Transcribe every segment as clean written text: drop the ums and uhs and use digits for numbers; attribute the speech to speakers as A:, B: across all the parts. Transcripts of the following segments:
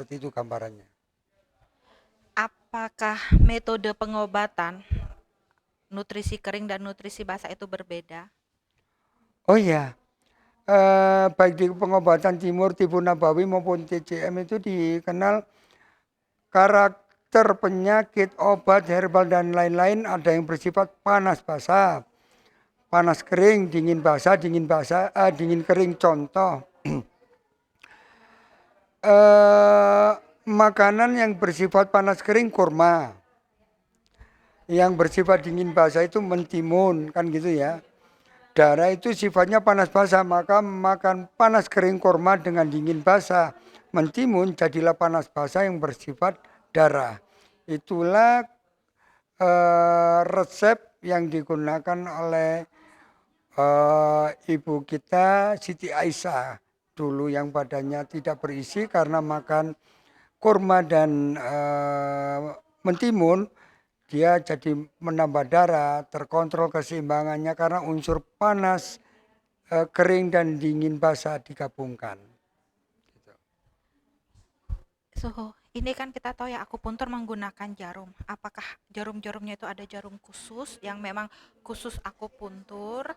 A: Seperti itu gambarannya.
B: Apakah metode pengobatan nutrisi kering dan nutrisi basah itu berbeda?
A: Oh iya, baik di pengobatan timur, tibu nabawi maupun TCM itu dikenal karakter penyakit, obat, herbal dan lain-lain ada yang bersifat panas basah, panas kering, dingin basah, dingin kering. Contoh, eh, makanan yang bersifat panas kering kurma, yang bersifat dingin basah itu mentimun, kan gitu ya. Darah itu sifatnya panas basah, maka makan panas kering kurma dengan dingin basah mentimun jadilah panas basah yang bersifat darah. Itulah resep yang digunakan oleh ibu kita Siti Aisyah dulu yang badannya tidak berisi karena makan kurma dan mentimun, dia jadi menambah darah, terkontrol keseimbangannya karena unsur panas, kering dan dingin basah digabungkan.
B: Suhu, ini kan kita tahu ya akupuntur menggunakan jarum. Apakah jarum-jarumnya itu ada jarum khusus yang memang khusus akupuntur?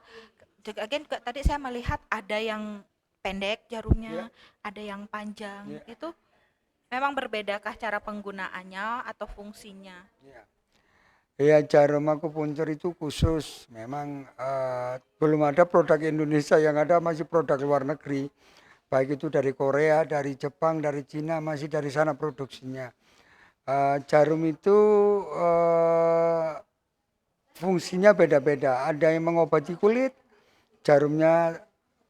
B: Juga again juga tadi saya melihat ada yang pendek jarumnya,
A: Ya,
B: ada yang panjang.
A: ya,
B: Itu memang berbedakah cara penggunaannya atau fungsinya?
A: ya. Ya, jarum akupuntur itu khusus. Memang belum ada produk Indonesia, yang ada masih produk luar negeri. Baik itu dari Korea, dari Jepang, dari Cina, masih dari sana produksinya. Jarum itu eh, fungsinya beda-beda. Ada yang mengobati kulit, jarumnya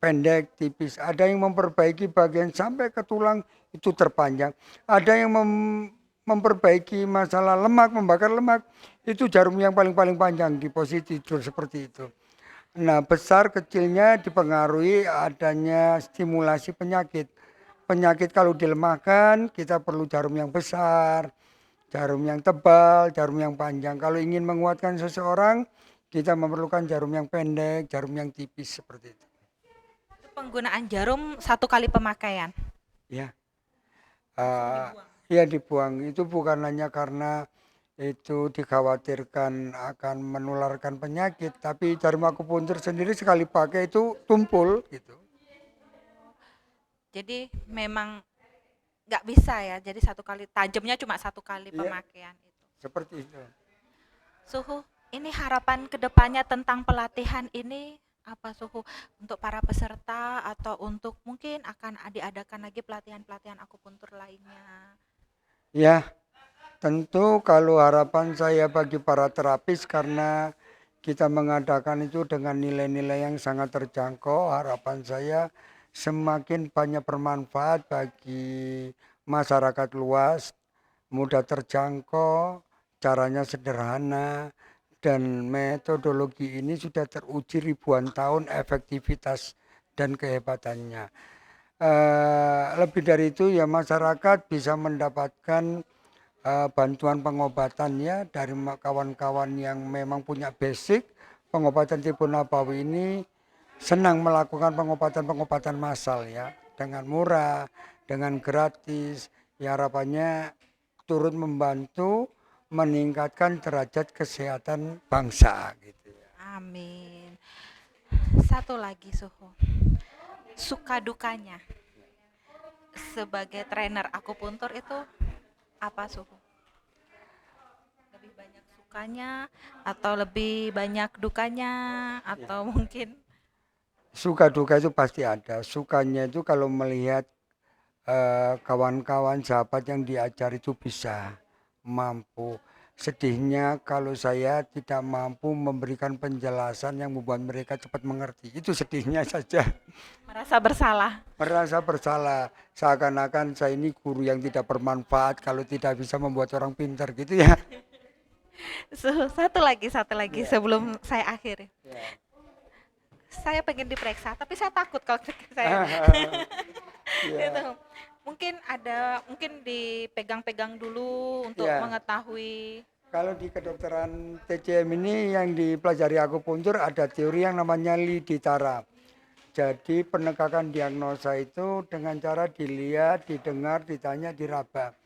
A: pendek, tipis. Ada yang memperbaiki bagian sampai ke tulang, itu terpanjang. Ada yang memperbaiki masalah lemak, membakar lemak, itu jarum yang paling-paling panjang di posisi tidur seperti itu. Nah, besar kecilnya dipengaruhi adanya stimulasi penyakit. Penyakit kalau dilemahkan, kita perlu jarum yang besar, jarum yang tebal, jarum yang panjang. Kalau ingin menguatkan seseorang, kita memerlukan jarum yang pendek, jarum yang tipis seperti itu.
B: Itu penggunaan jarum satu kali pemakaian,
A: Ya,
B: langsung
A: uh,
B: dibuang.
A: ya dibuang. Itu bukan hanya karena itu dikhawatirkan akan menularkan penyakit, tapi jarum akupuntur sendiri sekali pakai itu tumpul gitu.
B: Jadi memang nggak bisa ya, jadi satu kali tajamnya cuma satu kali
A: Iya,
B: pemakaian itu.
A: seperti itu.
B: Suhu, ini harapan kedepannya tentang pelatihan ini apa Suhu? Untuk para peserta atau untuk mungkin akan diadakan lagi pelatihan-pelatihan akupuntur lainnya?
A: Ya, tentu kalau harapan saya bagi para terapis karena kita mengadakan itu dengan nilai-nilai yang sangat terjangkau, harapan saya semakin banyak bermanfaat bagi masyarakat luas, mudah terjangkau, caranya sederhana, dan metodologi ini sudah teruji ribuan tahun efektivitas dan kehebatannya. Lebih dari itu ya masyarakat bisa mendapatkan bantuan pengobatannya dari kawan-kawan yang memang punya basic pengobatan tipu nabawi ini, senang melakukan pengobatan-pengobatan massal ya dengan murah, dengan gratis. Ya harapannya turut membantu meningkatkan derajat kesehatan bangsa gitu ya.
B: Amin. Satu lagi Suhu, suka dukanya sebagai trainer akupuntur itu apa Suhu? Lebih banyak sukanya atau lebih banyak dukanya
A: Ya.
B: atau mungkin
A: Suka duka itu pasti ada. Sukanya itu kalau melihat kawan-kawan sahabat yang diajar itu bisa mampu. Sedihnya kalau saya tidak mampu memberikan penjelasan yang membuat mereka cepat mengerti. Itu sedihnya saja.
B: merasa bersalah?
A: Merasa bersalah. Seakan-akan saya ini guru yang tidak bermanfaat kalau tidak bisa membuat orang pintar gitu ya.
B: Satu lagi
A: Ya,
B: sebelum saya akhiri.
A: ya.
B: Saya pengen diperiksa, tapi saya takut kalau saya itu
A: Ya,
B: mungkin dipegang-pegang dulu untuk
A: ya.
B: mengetahui.
A: Kalau di kedokteran TCM ini yang dipelajari akupuntur ada teori yang namanya liditara. Jadi penegakan diagnosa itu dengan cara dilihat, didengar, ditanya, diraba.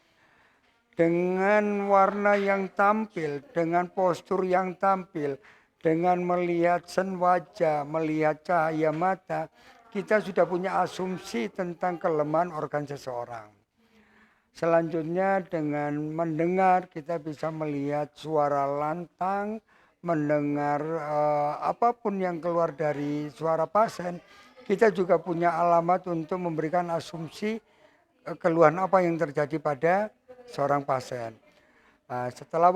A: Dengan warna yang tampil, dengan postur yang tampil, dengan melihat sen wajah, melihat cahaya mata, kita sudah punya asumsi tentang kelemahan organ seseorang. Selanjutnya dengan mendengar kita bisa melihat suara lantang, mendengar apapun yang keluar dari suara pasien. Kita juga punya alamat untuk memberikan asumsi keluhan apa yang terjadi pada seorang pasien. Nah, setelah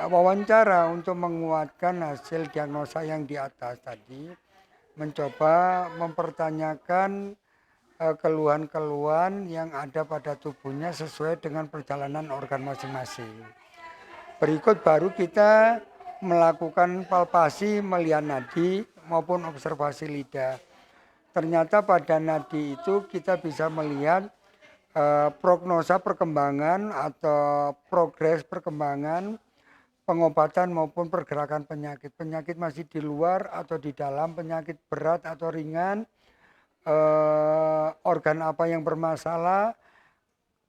A: wawancara untuk menguatkan hasil diagnosa yang di atas tadi, mencoba mempertanyakan keluhan-keluhan yang ada pada tubuhnya sesuai dengan perjalanan organ masing-masing. Berikut baru kita melakukan palpasi melihat nadi maupun observasi lidah. Ternyata pada nadi itu kita bisa melihat prognosa perkembangan atau progres perkembangan pengobatan maupun pergerakan penyakit. Penyakit masih di luar atau di dalam, penyakit berat atau ringan, organ apa yang bermasalah,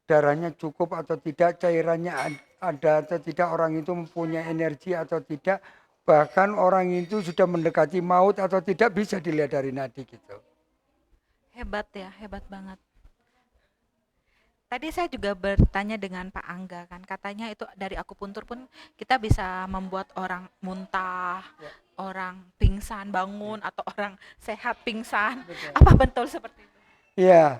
A: darahnya cukup atau tidak, cairannya ada atau tidak, orang itu mempunyai energi atau tidak, bahkan orang itu sudah mendekati maut atau tidak bisa dilihat dari nadi gitu.
B: Hebat ya, hebat banget. Tadi saya juga bertanya dengan Pak Angga kan, katanya itu dari akupuntur pun kita bisa membuat orang muntah,
A: Ya.
B: orang pingsan bangun, atau orang sehat pingsan.
A: Betul.
B: Apa betul seperti itu?
A: Iya,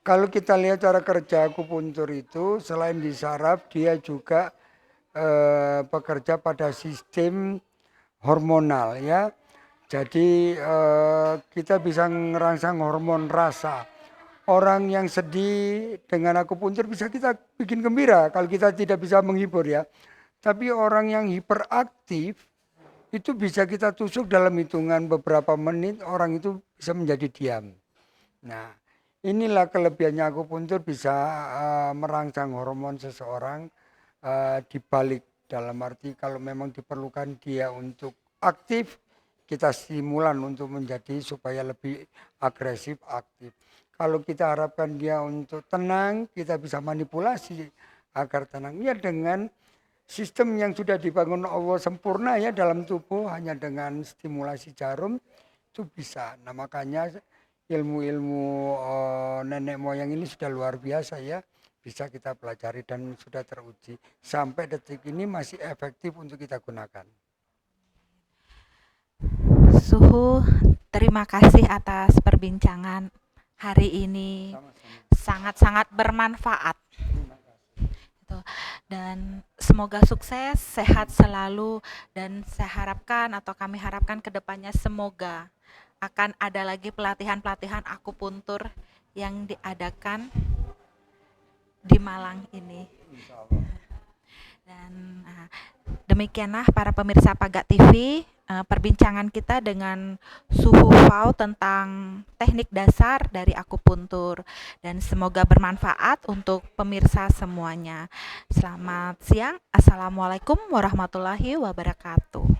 A: kalau kita lihat cara kerja akupuntur itu selain di saraf dia juga bekerja pada sistem hormonal ya. Jadi kita bisa ngerangsang hormon rasa. Orang yang sedih dengan akupuntur bisa kita bikin gembira kalau kita tidak bisa menghibur ya. Tapi orang yang hiperaktif itu bisa kita tusuk dalam hitungan beberapa menit, orang itu bisa menjadi diam. Nah, inilah kelebihannya akupuntur bisa merangsang hormon seseorang dibalik, dalam arti kalau memang diperlukan dia untuk aktif, kita stimulan untuk menjadi supaya lebih agresif, aktif. Kalau kita harapkan dia untuk tenang, kita bisa manipulasi agar tenang. Ya dengan sistem yang sudah dibangun Allah sempurna ya dalam tubuh, hanya dengan stimulasi jarum itu bisa. Nah makanya ilmu-ilmu nenek moyang ini sudah luar biasa ya. Bisa kita pelajari dan sudah teruji. Sampai detik ini masih efektif untuk kita gunakan.
B: Suhu, terima kasih atas perbincangan hari ini,
A: Sama-sama.
B: sangat-sangat bermanfaat.
A: Terima kasih.
B: Gitu. Dan semoga sukses, sehat selalu, dan saya harapkan atau kami harapkan ke depannya semoga akan ada lagi pelatihan-pelatihan akupuntur yang diadakan di Malang ini.
A: Insya Allah.
B: Dan demikianlah para pemirsa Paga TV, perbincangan kita dengan Suhu Fau tentang teknik dasar dari akupuntur, dan semoga bermanfaat untuk pemirsa semuanya. Selamat siang, assalamualaikum warahmatullahi wabarakatuh.